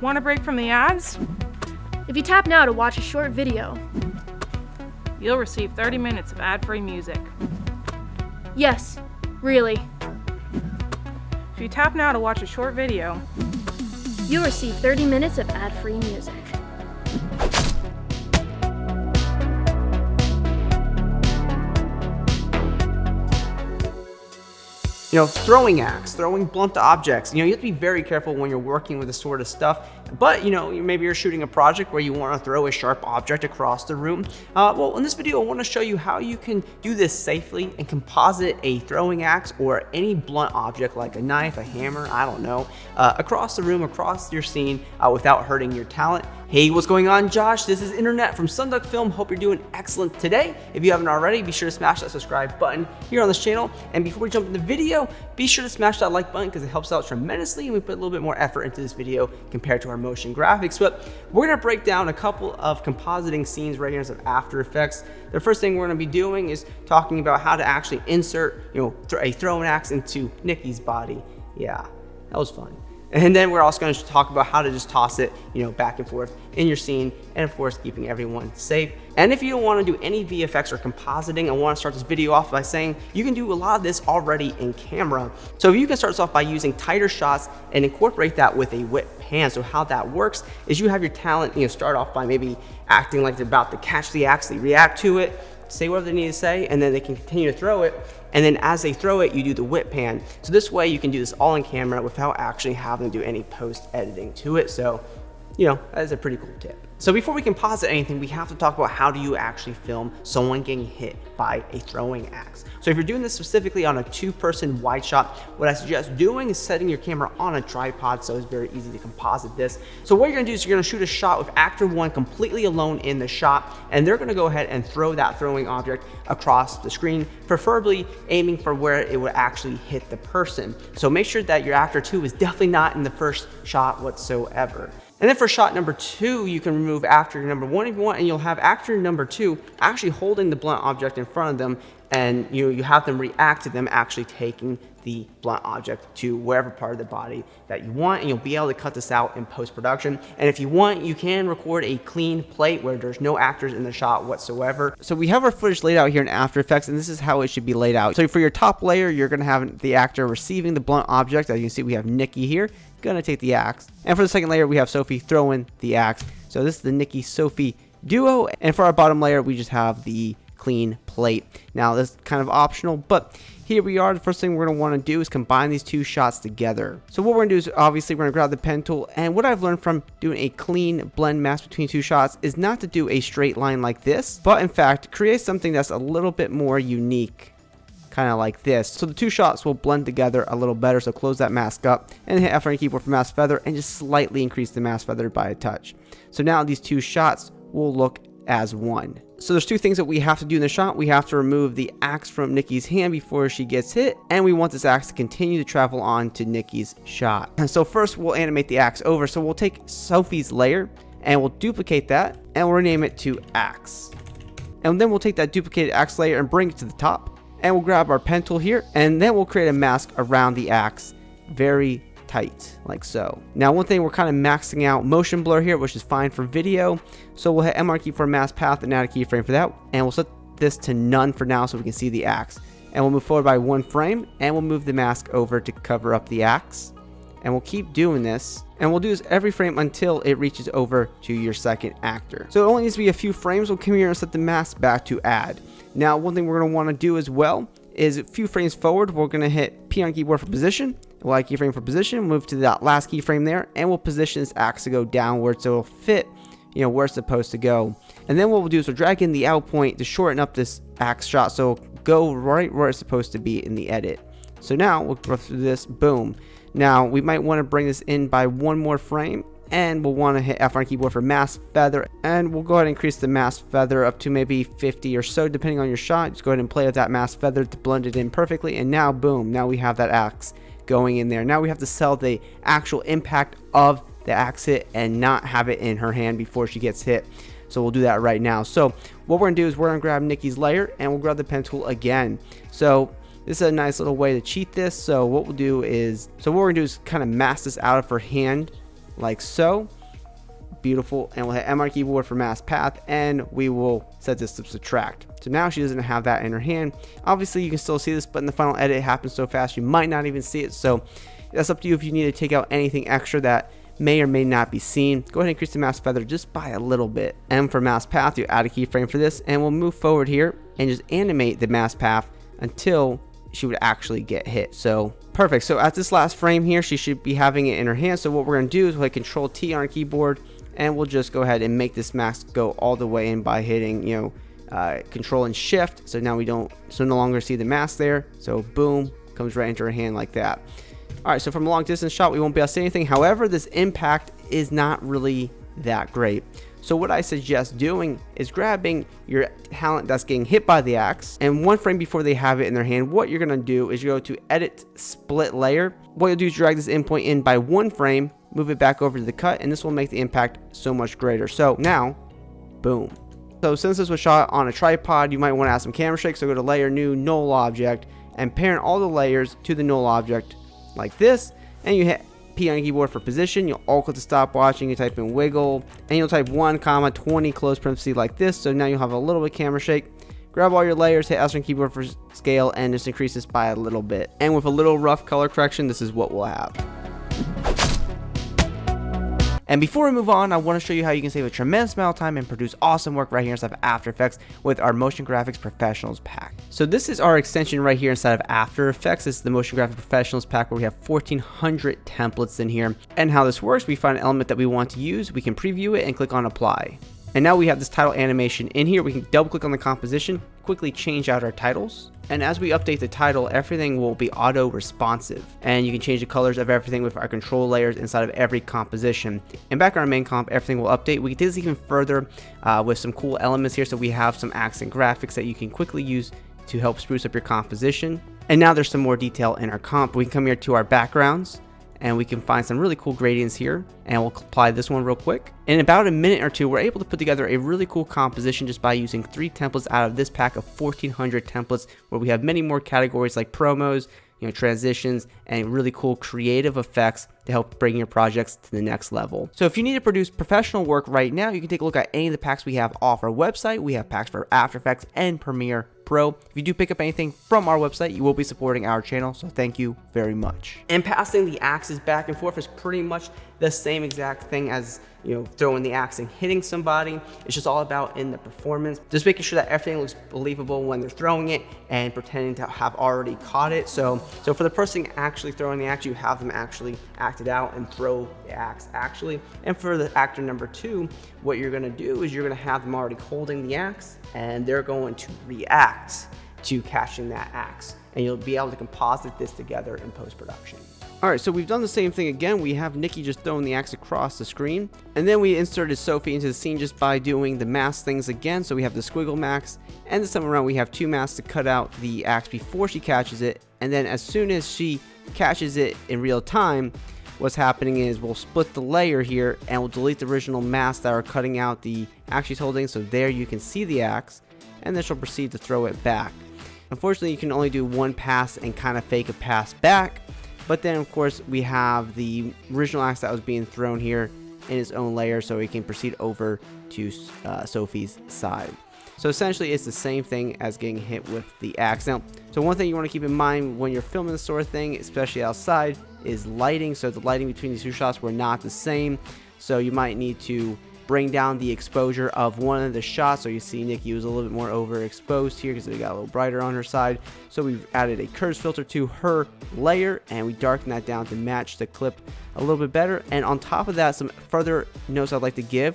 Want a break from the ads? If you tap now to watch a short video, You'll receive 30 minutes of ad-free music. yes, really, If you tap now to watch a short video, you'll receive 30 minutes of ad-free music. Throwing acts, throwing blunt objects. You have to be very careful when you're working with this sort of stuff. But, maybe you're shooting a project where you want to throw a sharp object across the room. Well, in this video, I want to show you how you can do this safely and composite a throwing axe or any blunt object like a knife, a hammer, I don't know, across the room, across your scene without hurting your talent. Hey, what's going on, Josh? This is Internet from Sunduck Film. Hope you're doing excellent today. If you haven't already, be sure to smash that subscribe button here on this channel. And before we jump into the video, be sure to smash that like button because it helps out tremendously, and we put a little bit more effort into this video compared to our motion graphics. But we're gonna break down a couple of compositing scenes right here in After Effects. The first thing we're gonna be doing is talking about how to actually insert, a throwing axe into Nikki's body. Yeah, that was fun. And then we're also going to talk about how to just toss it, back and forth in your scene, and of course, keeping everyone safe. And if you don't want to do any VFX or compositing, I want to start this video off by saying you can do a lot of this already in camera. So you can start this off by using tighter shots and incorporate that with a whip pan. So how that works is you have your talent, start off by maybe acting like they're about to catch the axe, they react to it, say whatever they need to say, and then they can continue to throw it. And then as they throw it, you do the whip pan. So this way you can do this all in camera without actually having to do any post editing to it. So, that is a pretty cool tip. So before we composite anything, we have to talk about how do you actually film someone getting hit by a throwing axe. So if you're doing this specifically on a 2-person wide shot, what I suggest doing is setting your camera on a tripod so it's very easy to composite this. So what you're gonna do is you're gonna shoot a shot with actor 1 completely alone in the shot, and they're gonna go ahead and throw that throwing object across the screen, preferably aiming for where it would actually hit the person. So make sure that your actor 2 is definitely not in the first shot whatsoever. And then for shot number 2, you can remove actor number 1 if you want, and you'll have actor number 2 actually holding the blunt object in front of them, and you have them react to them actually taking the blunt object to wherever part of the body that you want, and you'll be able to cut this out in post-production. And if you want, you can record a clean plate where there's no actors in the shot whatsoever. So we have our footage laid out here in After Effects, and this is how it should be laid out. So for your top layer, you're gonna have the actor receiving the blunt object. As you can see, we have Nikki here, gonna take the axe. And for the second layer, we have Sophie throwing the axe. So this is the Nikki Sophie duo. And for our bottom layer, we just have the clean plate. Now this is kind of optional, but here we are. The first thing we're going to want to do is combine these 2 shots together. So what we're going to do is obviously we're going to grab the pen tool, and what I've learned from doing a clean blend mask between 2 shots is not to do a straight line like this, but in fact create something that's a little bit more unique, kind of like this. So the 2 shots will blend together a little better. So close that mask up and hit F on your keyboard for mask feather and just slightly increase the mask feather by a touch. So now these 2 shots will look as one. So there's 2 things that we have to do in the shot. We have to remove the axe from Nikki's hand before she gets hit, and we want this axe to continue to travel on to Nikki's shot. And so first we'll animate the axe over. So we'll take Sophie's layer and we'll duplicate that and we'll rename it to axe. And then we'll take that duplicated axe layer and bring it to the top, and we'll grab our pen tool here, and then we'll create a mask around the axe very tight, like so. Now one thing, we're kind of maxing out motion blur here, which is fine for video. So we'll hit M key for mask path and add a keyframe for that. And we'll set this to none for now so we can see the axe. And we'll move forward by 1 frame, and we'll move the mask over to cover up the axe. And we'll keep doing this. And we'll do this every frame until it reaches over to your second actor. So it only needs to be a few frames. We'll come here and set the mask back to add. Now one thing we're going to want to do as well is a few frames forward, we're going to hit P on keyboard for position. We'll add keyframe for position, move to that last keyframe there, and we'll position this axe to go downward so it'll fit, where it's supposed to go. And then what we'll do is we'll drag in the out point to shorten up this axe shot so it'll go right where it's supposed to be in the edit. So now we'll go through this, boom. Now we might want to bring this in by 1 more frame, and we'll want to hit F on our keyboard for mask feather, and we'll go ahead and increase the mask feather up to maybe 50 or so depending on your shot. Just go ahead and play with that mask feather to blend it in perfectly, and now boom, now we have that axe going in there. Now we have to sell the actual impact of the axe hit and not have it in her hand before she gets hit. So we'll do that right now. So what we're gonna do is we're gonna grab Nikki's layer and we'll grab the pen tool again. So this is a nice little way to cheat this. So what we'll do is, so what we're gonna do is kind of mask this out of her hand like so. Beautiful. And we'll hit M on our keyboard for mask path, and we will set this to subtract. So now she doesn't have that in her hand. Obviously you can still see this, but in the final edit it happens so fast you might not even see it. So that's up to you if you need to take out anything extra that may or may not be seen. Go ahead and increase the mask feather just by a little bit. M for mask path, you add a keyframe for this, and we'll move forward here and just animate the mask path until she would actually get hit. So perfect. So at this last frame here, she should be having it in her hand. So what we're going to do is we'll hit Control T on our keyboard, and we'll just go ahead and make this mask go all the way in by hitting, Control and Shift. So now we no longer see the mask there. So boom, comes right into her hand like that. All right, so from a long distance shot, we won't be able to see anything. However, this impact is not really that great. So what I suggest doing is grabbing your talent that's getting hit by the axe, and one frame before they have it in their hand, what you're gonna do is you go to Edit Split Layer. What you'll do is drag this endpoint in by one frame, move it back over to the cut, and this will make the impact so much greater. So now, boom. So since this was shot on a tripod, you might want to add some camera shake. So go to Layer, New, Null Object, and parent all the layers to the null object like this, and you hit P on your keyboard for position. You'll alt click to stop watching, you type in wiggle, and you'll type 1,20 close parenthesis like this. So now you'll have a little bit of camera shake. Grab all your layers, hit S on keyboard for scale, and just increase this by a little bit. And with a little rough color correction, this is what we'll have. And before we move on, I want to show you how you can save a tremendous amount of time and produce awesome work right here inside of After Effects with our Motion Graphics Professionals pack. So this is our extension right here inside of After Effects. This is the Motion Graphics Professionals pack where we have 1,400 templates in here. And how this works, we find an element that we want to use, we can preview it and click on Apply. And now we have this title animation in here. We can double click on the composition, quickly change out our titles. And as we update the title, everything will be auto responsive. And you can change the colors of everything with our control layers inside of every composition. And back in our main comp, everything will update. We can take this even further with some cool elements here. So we have some accent graphics that you can quickly use to help spruce up your composition. And now there's some more detail in our comp. We can come here to our backgrounds, and we can find some really cool gradients here, and we'll apply this one real quick. In about a minute or two, we're able to put together a really cool composition just by using 3 templates out of this pack of 1,400 templates, where we have many more categories like promos, transitions, and really cool creative effects to help bring your projects to the next level. So if you need to produce professional work right now, you can take a look at any of the packs we have off our website. We have packs for After Effects and Premiere Pro. If you do pick up anything from our website, you will be supporting our channel, so thank you very much. And passing the axes back and forth is pretty much the same exact thing as throwing the axe and hitting somebody. It's just all about in the performance, just making sure that everything looks believable when they're throwing it and pretending to have already caught it. So for the person actually throwing the axe, you have them actually act it out and throw the axe actually. And for the actor number 2, what you're gonna do is you're gonna have them already holding the axe, and they're going to react to catching that axe, and you'll be able to composite this together in post-production. Alright, so we've done the same thing again. We have Nikki just throwing the axe across the screen, and then we inserted Sophie into the scene just by doing the mask things again. So we have the squiggle mask, and this time around we have 2 masks to cut out the axe before she catches it, and then as soon as she catches it in real time, what's happening is we'll split the layer here, and we'll delete the original masks that are cutting out the axe she's holding, so there you can see the axe, and then she'll proceed to throw it back. Unfortunately, you can only do one pass and kind of fake a pass back. But then, of course, we have the original axe that was being thrown here in its own layer, so we can proceed over to Sophie's side. So essentially, it's the same thing as getting hit with the axe. Now, so one thing you want to keep in mind when you're filming this sort of thing, especially outside, is lighting. So the lighting between these 2 shots were not the same. So you might need to bring down the exposure of one of the shots. So you see Nikki was a little bit more overexposed here because it got a little brighter on her side. So we've added a curves filter to her layer, and we darken that down to match the clip a little bit better. And on top of that, some further notes I'd like to give: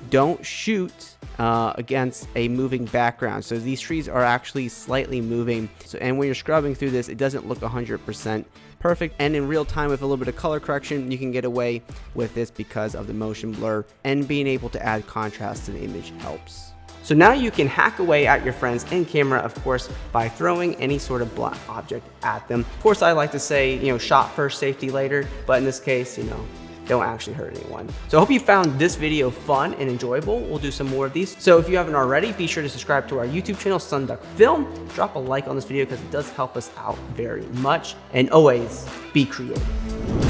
don't shoot against a moving background. So these trees are actually slightly moving. So, and when you're scrubbing through this, it doesn't look 100% perfect. And in real time, with a little bit of color correction, you can get away with this because of the motion blur, and being able to add contrast to the image helps. So now you can hack away at your friends in camera, of course, by throwing any sort of blunt object at them. Of course, I like to say, shot first, safety later, but in this case, don't actually hurt anyone. So I hope you found this video fun and enjoyable. We'll do some more of these. So if you haven't already, be sure to subscribe to our YouTube channel, Sunduck Film. Drop a like on this video because it does help us out very much. And always be creative.